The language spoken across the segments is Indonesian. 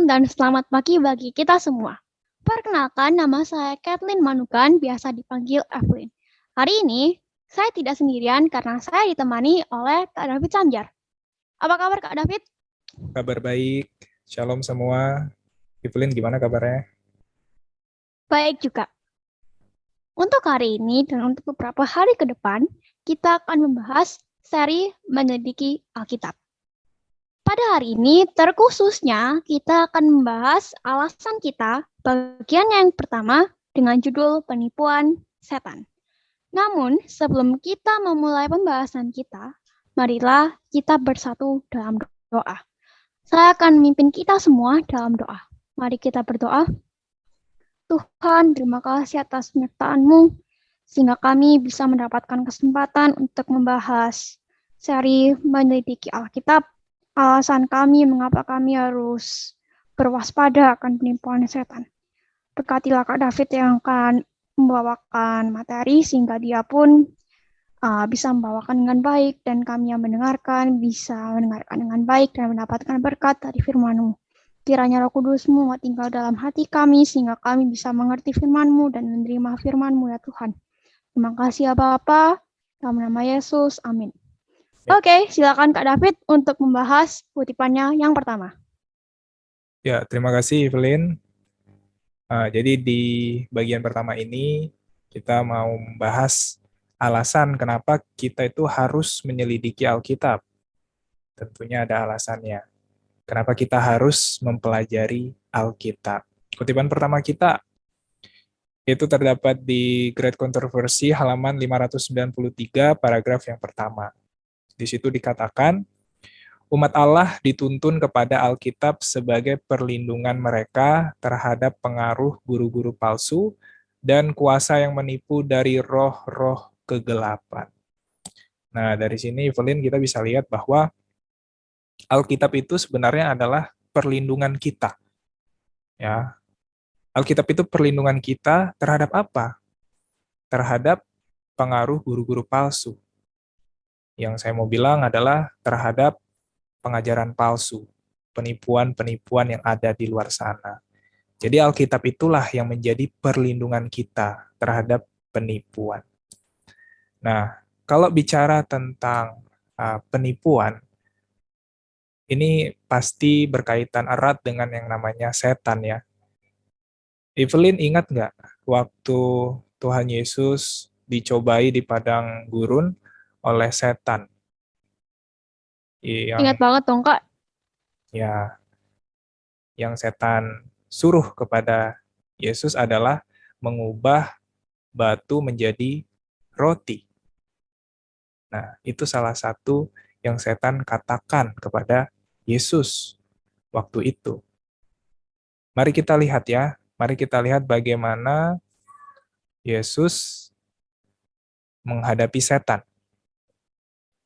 malam dan selamat pagi bagi kita semua. Perkenalkan, nama saya Kathleen Manukan, biasa dipanggil Evelyn. Hari ini, saya tidak sendirian karena saya ditemani oleh Kak David Sanjar. Apa kabar Kak David? Kabar baik, shalom semua. Evelyn gimana kabarnya? Baik juga. Untuk hari ini dan untuk beberapa hari ke depan, kita akan membahas seri Menyelidiki Alkitab. Pada hari ini, terkhususnya kita akan membahas alasan kita bagian yang pertama dengan judul Penipuan Setan. Namun, sebelum kita memulai pembahasan kita, marilah kita bersatu dalam doa. Saya akan memimpin kita semua dalam doa. Mari kita berdoa. Tuhan, terima kasih atas penyertaan-Mu, sehingga kami bisa mendapatkan kesempatan untuk membahas seri Menyelidiki Alkitab. Alasan kami mengapa kami harus berwaspada akan penipuan setan. Berkatilah Kak David yang akan membawakan materi sehingga dia pun bisa membawakan dengan baik dan kami yang mendengarkan bisa mendengarkan dengan baik dan mendapatkan berkat dari firman-Mu. Kiranya Roh Kudus-Mu tinggal dalam hati kami sehingga kami bisa mengerti firman-Mu dan menerima firman-Mu ya Tuhan. Terima kasih ya Bapa, dalam nama Yesus, amin. Ya. Oke, silakan Kak David untuk membahas kutipannya yang pertama. Ya, terima kasih Evelyn. Jadi di bagian pertama ini kita mau membahas alasan kenapa kita itu harus menyelidiki Alkitab. Tentunya ada alasannya. Kenapa kita harus mempelajari Alkitab. Kutipan pertama kita itu terdapat di Great Controversy halaman 593 paragraf yang pertama. Di situ dikatakan, umat Allah dituntun kepada Alkitab sebagai perlindungan mereka terhadap pengaruh guru-guru palsu dan kuasa yang menipu dari roh-roh kegelapan. Nah, dari sini Evelyn kita bisa lihat bahwa Alkitab itu sebenarnya adalah perlindungan kita. Ya, Alkitab itu perlindungan kita terhadap apa? Terhadap pengaruh guru-guru palsu. Yang saya mau bilang adalah terhadap pengajaran palsu, penipuan-penipuan yang ada di luar sana. Jadi Alkitab itulah yang menjadi perlindungan kita terhadap penipuan. Nah, kalau bicara tentang penipuan, ini pasti berkaitan erat dengan yang namanya setan ya. Evelyn ingat nggak waktu Tuhan Yesus dicobai di padang gurun oleh setan? Ingat Yang banget dong Kak. ya yang setan suruh kepada Yesus adalah mengubah batu menjadi roti. Nah, itu salah satu yang setan katakan kepada Yesus waktu itu. Mari kita lihat ya, mari kita lihat bagaimana Yesus menghadapi setan.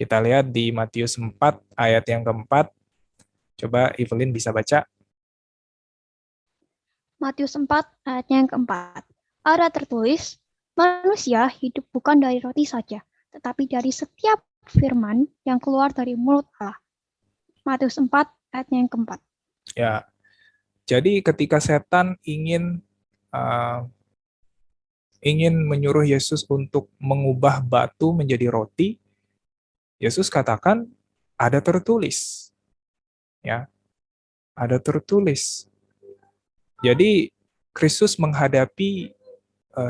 Kita lihat di Matius 4 ayat yang keempat. Coba Evelyn bisa baca. Matius 4 ayatnya yang keempat. Ada tertulis, manusia hidup bukan dari roti saja, tetapi dari setiap firman yang keluar dari mulut Allah. Matius 4 ayatnya yang keempat. Ya, jadi ketika setan uh, ingin menyuruh Yesus untuk mengubah batu menjadi roti, Yesus katakan ada tertulis. Ya, ada tertulis. Jadi Kristus menghadapi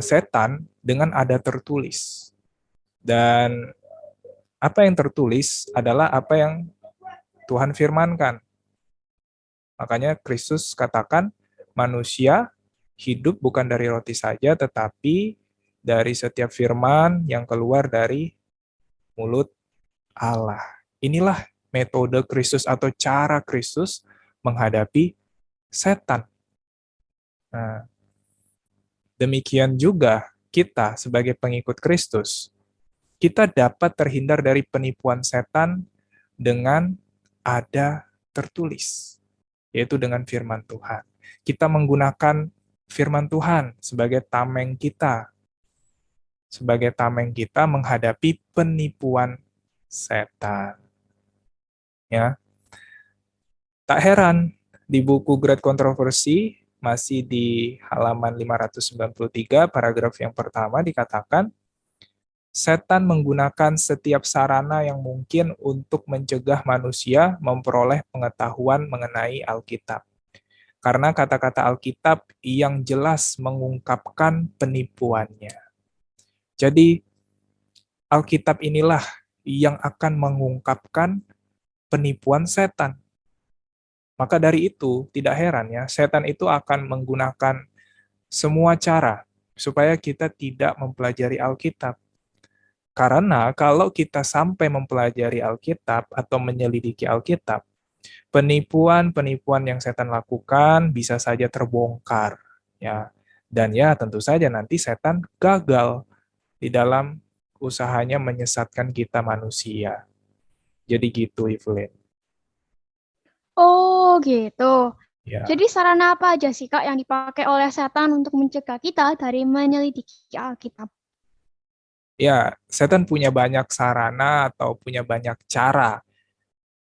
setan dengan ada tertulis. Dan apa yang tertulis adalah apa yang Tuhan firmankan. Makanya Kristus katakan manusia hidup bukan dari roti saja, tetapi dari setiap firman yang keluar dari mulut Allah. Inilah metode Kristus atau cara Kristus menghadapi setan. Nah, demikian juga kita sebagai pengikut Kristus, kita dapat terhindar dari penipuan setan dengan ada tertulis, yaitu dengan firman Tuhan. Kita menggunakan firman Tuhan sebagai tameng kita menghadapi penipuan setan. Ya, tak heran Di buku Great Controversy, masih di halaman 593, paragraf yang pertama dikatakan, setan menggunakan setiap sarana yang mungkin untuk mencegah manusia memperoleh pengetahuan mengenai Alkitab. Karena kata-kata Alkitab yang jelas mengungkapkan penipuannya. Jadi, Alkitab inilah yang akan mengungkapkan penipuan setan. Maka dari itu, tidak heran ya, setan itu akan menggunakan semua cara supaya kita tidak mempelajari Alkitab. Karena kalau kita sampai mempelajari Alkitab atau menyelidiki Alkitab, penipuan-penipuan yang setan lakukan bisa saja terbongkar, ya. Dan ya tentu saja nanti setan gagal di dalam usahanya menyesatkan kita manusia. Jadi gitu, Evelyn. Oh, gitu. Ya. Jadi sarana apa aja sih, Kak, yang dipakai oleh setan untuk mencegah kita dari menyelidiki Alkitab? Ya, setan punya banyak sarana atau punya banyak cara.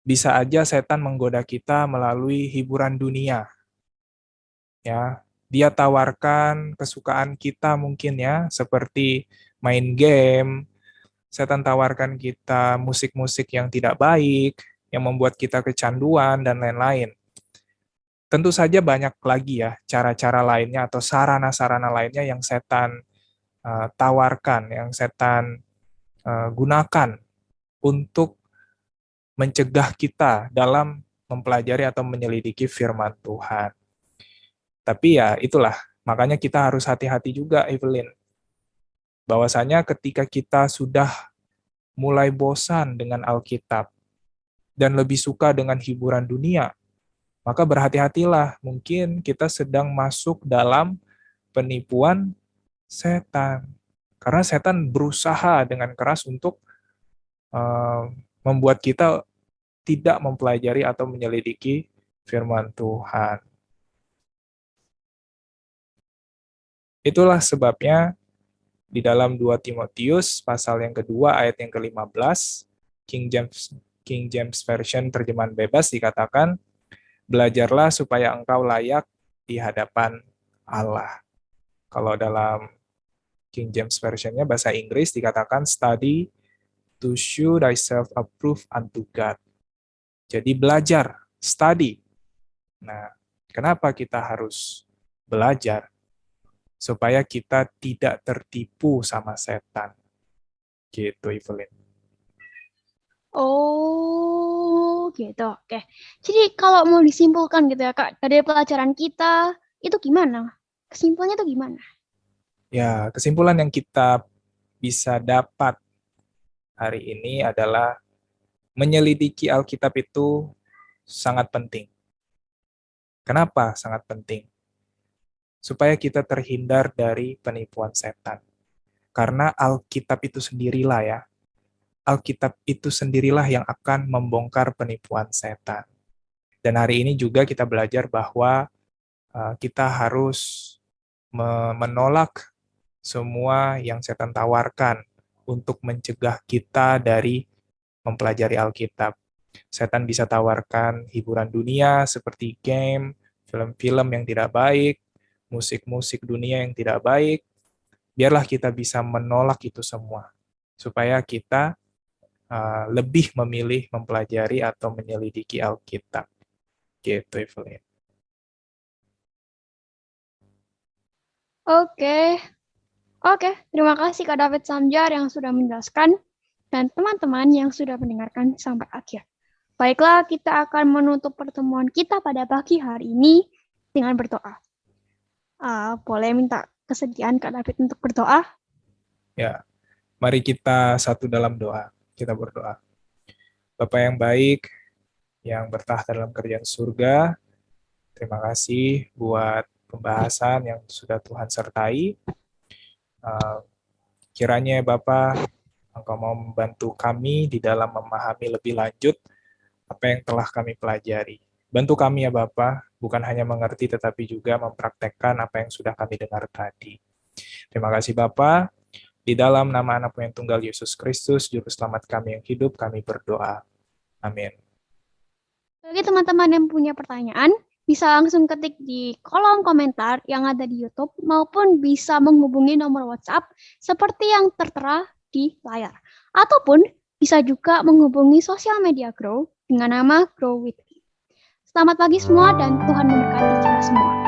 Bisa aja setan menggoda kita melalui hiburan dunia. Ya, dia tawarkan kesukaan kita mungkin ya, seperti main game. Setan tawarkan kita musik-musik yang tidak baik, yang membuat kita kecanduan dan lain-lain. Tentu saja banyak lagi ya cara-cara lainnya atau sarana-sarana lainnya yang setan tawarkan, yang setan gunakan untuk mencegah kita dalam mempelajari atau menyelidiki firman Tuhan. Tapi ya itulah, makanya kita harus hati-hati juga, Evelyn. Bahwasanya ketika kita sudah mulai bosan dengan Alkitab dan lebih suka dengan hiburan dunia, maka berhati-hatilah, mungkin kita sedang masuk dalam penipuan setan. Karena setan berusaha dengan keras untuk uh, membuat kita tidak mempelajari atau menyelidiki firman Tuhan. Itulah sebabnya di dalam 2 Timotius pasal yang kedua ayat yang ke-15, King James Version terjemahan bebas dikatakan, belajarlah supaya engkau layak di hadapan Allah. Kalau dalam King James Version-nya bahasa Inggris dikatakan study to show thyself approved unto God. Jadi belajar, study. Nah, kenapa kita harus belajar? Supaya kita tidak tertipu sama setan. Gitu, Evelyn. Oh, gitu. Oke. Jadi kalau mau disimpulkan gitu ya, Kak, dari pelajaran kita itu gimana? Kesimpulannya itu gimana? Ya, kesimpulan yang kita bisa dapat hari ini adalah menyelidiki Alkitab itu sangat penting. Kenapa sangat penting? Supaya kita terhindar dari penipuan setan. Karena Alkitab itu sendirilah ya. Alkitab itu sendirilah yang akan membongkar penipuan setan. Dan hari ini juga kita belajar bahwa kita harus menolak semua yang setan tawarkan untuk mencegah kita dari mempelajari Alkitab. Setan bisa tawarkan hiburan dunia seperti game, film-film yang tidak baik, musik-musik dunia yang tidak baik. Biarlah kita bisa menolak itu semua, supaya kita lebih memilih mempelajari atau menyelidiki Alkitab. Gitu, Evelyn. Oke. Oke, terima kasih Kak David Samjar yang sudah menjelaskan dan teman-teman yang sudah mendengarkan sampai akhir. Baiklah, kita akan menutup pertemuan kita pada pagi hari ini dengan berdoa. Boleh minta kesediaan Kak David untuk berdoa? Ya, mari kita satu dalam doa. Kita berdoa. Bapa yang baik, yang bertahta dalam kerajaan surga, terima kasih buat pembahasan yang sudah Tuhan sertai. Kiranya Bapak, Engkau mau membantu kami di dalam memahami lebih lanjut apa yang telah kami pelajari. Bantu kami ya Bapak, bukan hanya mengerti tetapi juga mempraktekkan apa yang sudah kami dengar tadi. Terima kasih Bapak. Di dalam nama anak yang tunggal Yesus Kristus, Juru Selamat kami yang hidup, kami berdoa. Amin. Bagi teman-teman yang punya pertanyaan, Bisa langsung ketik di kolom komentar yang ada di YouTube maupun bisa menghubungi nomor WhatsApp seperti yang tertera di layar. Ataupun bisa juga menghubungi sosial media Grow dengan nama Grow with Me. Selamat pagi semua dan Tuhan memberkati kita semua.